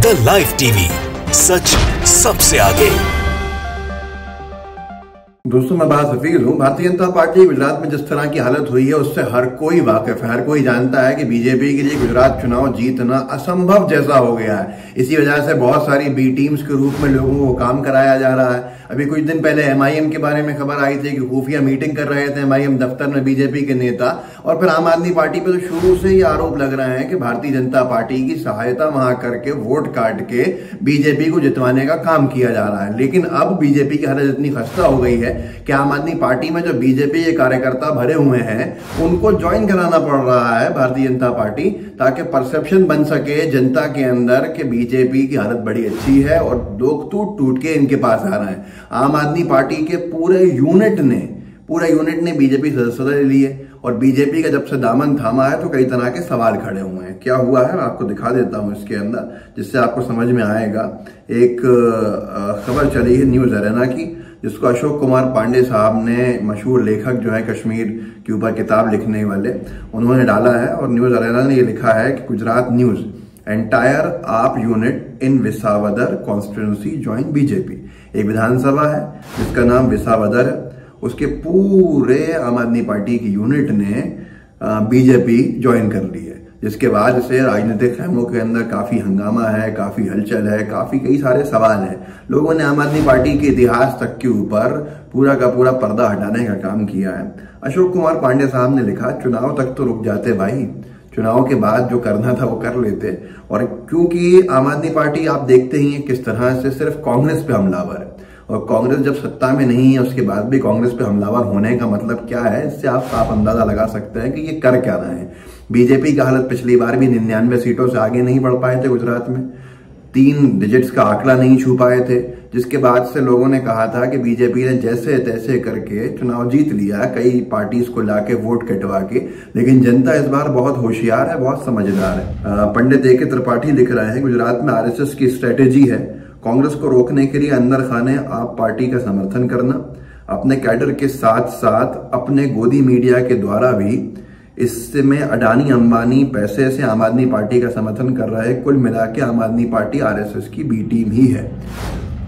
The live TV, सच सबसे आगे। दोस्तों, मैं बात हफीज हूँ। भारतीय जनता पार्टी गुजरात में जिस तरह की हालत हुई है उससे हर कोई वाकिफ है। हर कोई जानता है कि बीजेपी के लिए गुजरात चुनाव जीतना असंभव जैसा हो गया है। इसी वजह से बहुत सारी बी टीम्स के रूप में लोगों को काम कराया जा रहा है। अभी कुछ दिन पहले एमआईएम के बारे में खबर आई थी कि खुफिया मीटिंग कर रहे थे एमआईएम दफ्तर में बीजेपी के नेता, और फिर आम आदमी पार्टी पे तो शुरू से ही आरोप लग रहे हैं कि भारतीय जनता पार्टी की सहायता वहां करके वोट काट के बीजेपी को जितवाने का काम किया जा रहा है। लेकिन अब बीजेपी की हालत इतनी खस्ता हो गई है कि आम आदमी पार्टी में जो बीजेपी के कार्यकर्ता भरे हुए हैं उनको ज्वाइन कराना पड़ रहा है भारतीय जनता पार्टी, ताकि परसेप्शन बन सके जनता के अंदर कि बीजेपी की हालत बड़ी अच्छी है और लोग टूट टूट के इनके पास आ रहे हैं। आम आदमी पार्टी के पूरे यूनिट ने बीजेपी सदस्यता ले ली है, और बीजेपी का जब से दामन थामा है तो कई तरह के सवाल खड़े हुए हैं। क्या हुआ है मैं आपको दिखा देता हूं इसके अंदर, जिससे आपको समझ में आएगा। एक खबर चली है न्यूज अरेना की, जिसको अशोक कुमार पांडे साहब ने, मशहूर लेखक जो है कश्मीर के ऊपर किताब लिखने वाले, उन्होंने डाला है। और न्यूज अरेना ने ये लिखा है कि गुजरात न्यूज, एंटायर आप unit in Visavadar constituency join BJP. एक विधानसभा है जिसका नाम विसावदर है, उसके पूरे आम आदमी पार्टी की यूनिट ने बीजेपी ज्वाइन कर ली है, जिसके बाद से राजनीतिक खेमों के अंदर काफी हंगामा है, काफी हलचल है, काफी कई सारे सवाल हैं। लोगों ने आम आदमी पार्टी के इतिहास तक के ऊपर पूरा का पूरा पर्दा हटाने का काम किया है। अशोक कुमार पांडे साहब ने लिखा, चुनाव तक तो रुक जाते भाई, चुनाव के बाद जो करना था वो कर लेते। और क्योंकि आम आदमी पार्टी आप देखते ही हैं किस तरह से सिर्फ कांग्रेस पे हमलावर है, और कांग्रेस जब सत्ता में नहीं है उसके बाद भी कांग्रेस पे हमलावर होने का मतलब क्या है, इससे आप साफ अंदाजा लगा सकते हैं कि ये कर क्या रहे हैं। बीजेपी की हालत पिछली बार भी 99 सीटों से आगे नहीं बढ़ पाए थे गुजरात में, 3 डिजिट्स का आंकड़ा नहीं छू पाए थे, जिसके बाद से लोगों ने कहा था कि बीजेपी ने जैसे तैसे करके चुनाव जीत लिया, कई पार्टीज को लाके वोट कटवा के। लेकिन जनता इस बार बहुत होशियार है, बहुत समझदार है। पंडित ए के त्रिपाठी लिख रहे हैं, गुजरात में आरएसएस की स्ट्रेटेजी है कांग्रेस को रोकने के लिए अंदर खाने आप पार्टी का समर्थन करना, अपने कैडर के साथ साथ अपने गोदी मीडिया के द्वारा भी। इसमें अडानी अंबानी पैसे से आम आदमी पार्टी का समर्थन कर रहा है। कुल मिला के आम आदमी पार्टी आरएसएस की बी टीम ही है।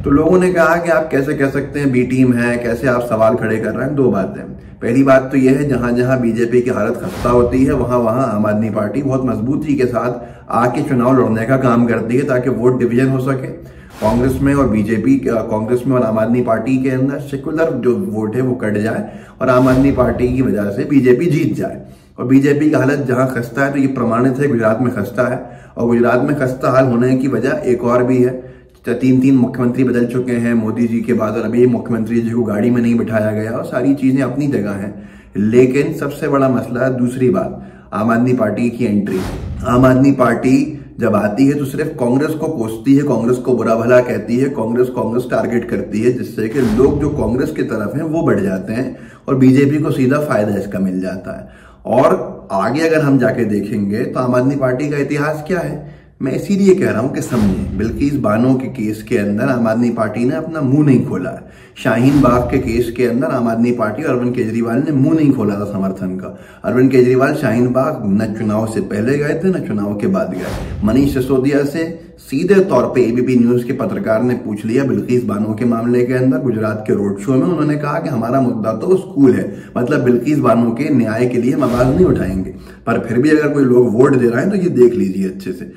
तो लोगों ने कहा कि आप कैसे कह सकते हैं बी टीम है, कैसे आप सवाल खड़े कर रहे हैं। दो बातें, पहली बात तो यह है जहां जहां बीजेपी की हालत खस्ता होती है वहां वहां आम आदमी पार्टी बहुत मजबूती के साथ आके चुनाव लड़ने का काम करती है, ताकि वोट डिवीजन हो सके। कांग्रेस में और बीजेपी, कांग्रेस में और आम आदमी पार्टी के अंदर सेकुलर जो वोट है वो कट जाए और आम आदमी पार्टी की वजह से बीजेपी जीत जाए। और बीजेपी की हालत जहां खस्ता है तो ये प्रमाणित है गुजरात में खस्ता है, और गुजरात में खस्ता हाल होने की वजह एक और भी है। 3 मुख्यमंत्री बदल चुके हैं मोदी जी के बाद, और अभी मुख्यमंत्री जी को गाड़ी में नहीं बिठाया गया, और सारी चीजें अपनी जगह हैं। लेकिन सबसे बड़ा मसला है दूसरी बात, आम आदमी पार्टी की एंट्री। आम आदमी पार्टी जब आती है तो सिर्फ कांग्रेस को कोसती है, कांग्रेस को बुरा भला कहती है, कांग्रेस टारगेट करती है, जिससे कि लोग जो कांग्रेस की तरफ हैं वो बढ़ जाते हैं और बीजेपी को सीधा फायदा इसका मिल जाता है। और आगे अगर हम जाके देखेंगे तो आम आदमी पार्टी का इतिहास क्या है, मैं इसीलिए कह रहा हूं कि समझें। बिल्किस बानो के केस के अंदर आम आदमी पार्टी ने अपना मुंह नहीं खोला है। शाहीन बाग के केस के अंदर आम आदमी पार्टी और अरविंद केजरीवाल ने मुंह नहीं खोला था समर्थन का। अरविंद केजरीवाल शाहीन बाग न चुनाव से पहले गए थे न चुनाव के बाद गए। मनीष सिसोदिया से सीधे तौर पे एबीपी न्यूज के पत्रकार ने पूछ लिया बिल्किस बानो के मामले के अंदर गुजरात के रोड शो में। उन्होंने कहा कि हमारा मुद्दा तो स्कूल है, मतलब बिल्किस बानो के न्याय के लिए हम आवाज नहीं उठाएंगे, पर फिर भी अगर कोई लोग वोट दे रहे हैं तो ये देख लीजिए अच्छे से।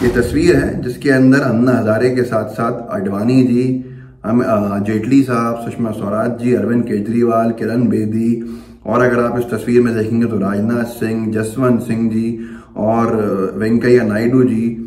ये तस्वीर है जिसके अंदर अन्ना हजारे के साथ साथ आडवाणी जी, जेटली साहब, सुषमा स्वराज जी, अरविंद केजरीवाल, किरण बेदी, और अगर आप इस तस्वीर में देखेंगे तो राजनाथ सिंह, जसवंत सिंह जी और वेंकैया नायडू जी,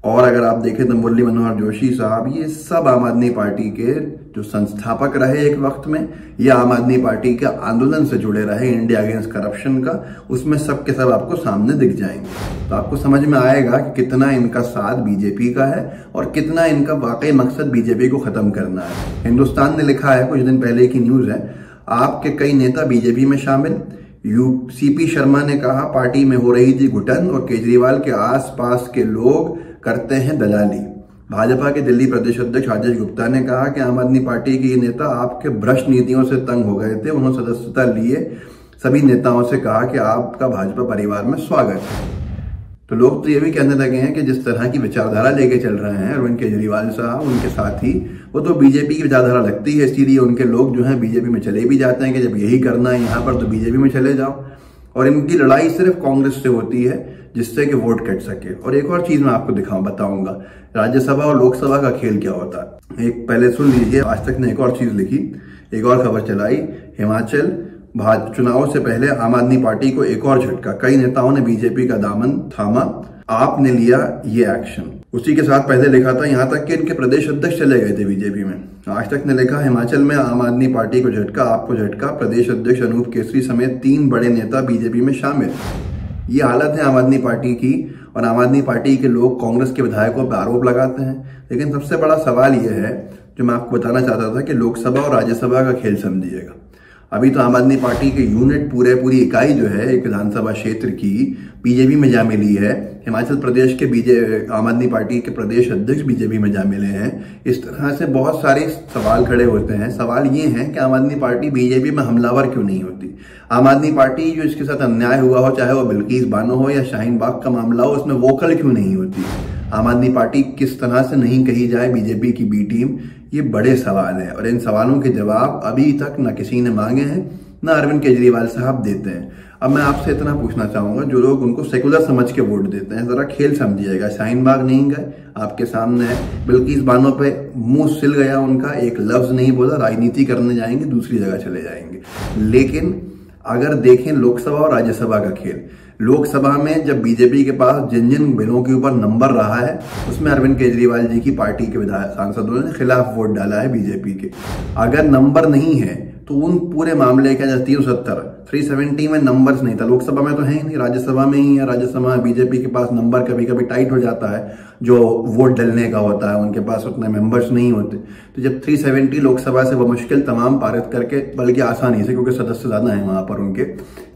और अगर आप देखें तो मुरली मनोहर जोशी साहब, ये सब आम आदमी पार्टी के जो संस्थापक रहे एक वक्त में, या आम आदमी पार्टी के आंदोलन से जुड़े रहे इंडिया अगेंस्ट करप्शन का, उसमें सब के सब आपको सामने दिख जाएंगे। तो आपको समझ में आएगा कि कितना इनका साथ बीजेपी का है और कितना इनका वाकई मकसद बीजेपी को खत्म करना है। हिंदुस्तान ने लिखा है, कुछ दिन पहले की न्यूज है, आपके कई नेता बीजेपी में शामिल। सीपी शर्मा ने कहा पार्टी में हो रही थी घुटन और केजरीवाल के आसपास के लोग करते हैं दलाली। भाजपा के दिल्ली प्रदेश अध्यक्ष आदेश गुप्ता ने कहा कि आम आदमी पार्टी के ये नेता आपके भ्रष्ट नीतियों से तंग हो गए थे, उन्होंने सदस्यता लिए। सभी नेताओं से कहा कि आपका भाजपा परिवार में स्वागत है। तो लोग तो ये भी कहने लगे हैं कि जिस तरह की विचारधारा लेके चल रहे हैं अरविंद केजरीवाल साहब, उनके साथ ही वो तो बीजेपी की विचारधारा लगती है, इसीलिए उनके लोग जो हैं बीजेपी में चले भी जाते हैं कि जब यही करना है यहाँ पर तो बीजेपी में चले जाओ। और इनकी लड़ाई सिर्फ कांग्रेस से होती है जिससे कि वोट कट सके। और एक और चीज मैं आपको बताऊंगा, राज्यसभा और लोकसभा का खेल क्या होता है। एक पहले सुन लीजिए, आज तक ने एक और चीज लिखी, एक और खबर चलाई, हिमाचल चुनाव से पहले आम आदमी पार्टी को एक और झटका, कई नेताओं ने बीजेपी का दामन थामा, आपने लिया ये एक्शन। उसी के साथ पहले लिखा था यहाँ तक कि इनके प्रदेश अध्यक्ष चले गए थे बीजेपी में। आज तक ने लिखा, हिमाचल में आम आदमी पार्टी को झटका, आपको झटका, प्रदेश अध्यक्ष अनूप केसरी समेत 3 बड़े नेता बीजेपी में शामिल। ये हालत है आम आदमी पार्टी की, और आम आदमी पार्टी के लोग कांग्रेस के विधायकों पर आरोप लगाते हैं। लेकिन सबसे बड़ा सवाल यह है जो मैं आपको बताना चाहता था कि लोकसभा और राज्यसभा का खेल समझिएगा। अभी तो आम आदमी पार्टी के यूनिट पूरी इकाई जो है एक विधानसभा क्षेत्र की बीजेपी में जा मिली है। हिमाचल प्रदेश के आम आदमी पार्टी के प्रदेश अध्यक्ष बीजेपी में जा मिले हैं। इस तरह से बहुत सारे सवाल खड़े होते हैं। सवाल ये है कि आम आदमी पार्टी बीजेपी में हमलावर क्यों नहीं होती। आम आदमी पार्टी जो इसके साथ अन्याय हुआ हो, चाहे वो बिल्किस बानो हो या शाहीन बाग का मामला हो, उसमें वोकल क्यों नहीं होती। आम आदमी पार्टी किस तरह से नहीं कही जाए बीजेपी की बी टीम, ये बड़े सवाल है। और इन सवालों के जवाब अभी तक न किसी ने मांगे हैं, न अरविंद केजरीवाल साहब देते हैं। अब मैं आपसे इतना पूछना चाहूंगा, जो लोग उनको सेकुलर समझ के वोट देते हैं, जरा खेल समझिएगा। शाहीन बाग नहीं गए, आपके सामने है। बिल्किस बानो पे मुंह सिल गया उनका, एक लफ्ज नहीं बोला, राजनीति करने जाएंगे, दूसरी जगह चले जाएंगे। लेकिन अगर देखें लोकसभा और राज्यसभा का खेल, लोकसभा में जब बीजेपी के पास जिन जिन बिलों के ऊपर नंबर रहा है, उसमें अरविंद केजरीवाल जी की पार्टी के विधायक सांसदों ने खिलाफ वोट डाला है बीजेपी के। अगर नंबर नहीं है तो उन पूरे मामले का 370 में नंबर्स नहीं था। लोकसभा में तो है ही नहीं, राज्यसभा में ही है। राज्यसभा में बीजेपी के पास नंबर कभी कभी टाइट हो जाता है, जो वोट डलने का होता है, उनके पास उतने मेंबर्स नहीं होते। तो जब 370 लोकसभा से वो मुश्किल तमाम पारित करके, बल्कि आसानी से, क्योंकि सदस्य ज्यादा है वहां पर उनके,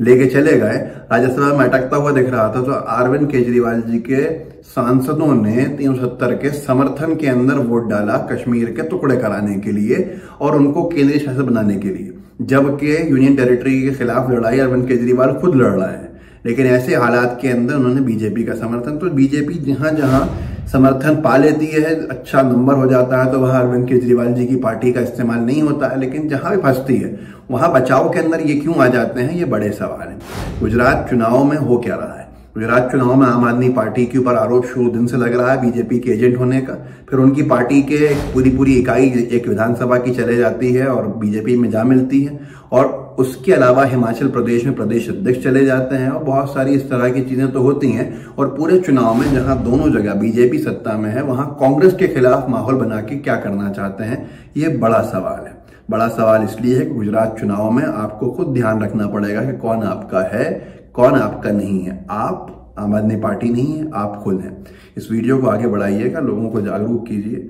लेके चले गए, राज्यसभा में अटकता हुआ दिख रहा था। तो अरविंद केजरीवाल जी के सांसदों ने 370 के समर्थन के अंदर वोट डाला कश्मीर के टुकड़े कराने के लिए और उनको केंद्रीय शासित बनाने के लिए, जबकि यूनियन टेरिटरी के खिलाफ लड़ाई अरविंद केजरीवाल खुद लड़ रहा है। लेकिन ऐसे हालात के अंदर उन्होंने बीजेपी का समर्थन, तो बीजेपी जहां जहां समर्थन पा लेती है, अच्छा नंबर हो जाता है, तो वहां अरविंद केजरीवाल जी की पार्टी का इस्तेमाल नहीं होता है। लेकिन जहां भी फंसती है वहां बचाव के अंदर ये क्यों आ जाते हैं, ये बड़े सवाल हैं। गुजरात चुनाव में हो क्या रहा है? गुजरात चुनाव में आम आदमी पार्टी के ऊपर आरोप शुरू दिन से लग रहा है बीजेपी के एजेंट होने का। फिर उनकी पार्टी के पूरी इकाई एक विधानसभा की चले जाती है और बीजेपी में जा मिलती है। और उसके अलावा हिमाचल प्रदेश में प्रदेश अध्यक्ष चले जाते हैं और बहुत सारी इस तरह की चीजें तो होती हैं। और पूरे चुनाव में जहां दोनों जगह बीजेपी सत्ता में है, वहां कांग्रेस के खिलाफ माहौल बना के क्या करना चाहते हैं, ये बड़ा सवाल है। बड़ा सवाल इसलिए है कि गुजरात चुनाव में आपको खुद ध्यान रखना पड़ेगा कि कौन आपका है, कौन आपका नहीं है। आप आम आदमी पार्टी नहीं है, आप खुद हैं। इस वीडियो को आगे बढ़ाइएगा, लोगों को जागरूक कीजिए,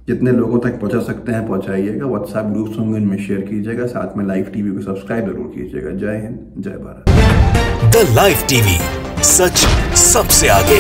जितने लोगों तक पहुंचा सकते हैं पहुंचाइएगा। व्हाट्सएप ग्रुप्स होंगे, उनमें शेयर कीजिएगा, साथ में लाइव टीवी को सब्सक्राइब जरूर कीजिएगा। जय हिंद, जय भारत। द लाइव टीवी, सच सबसे आगे।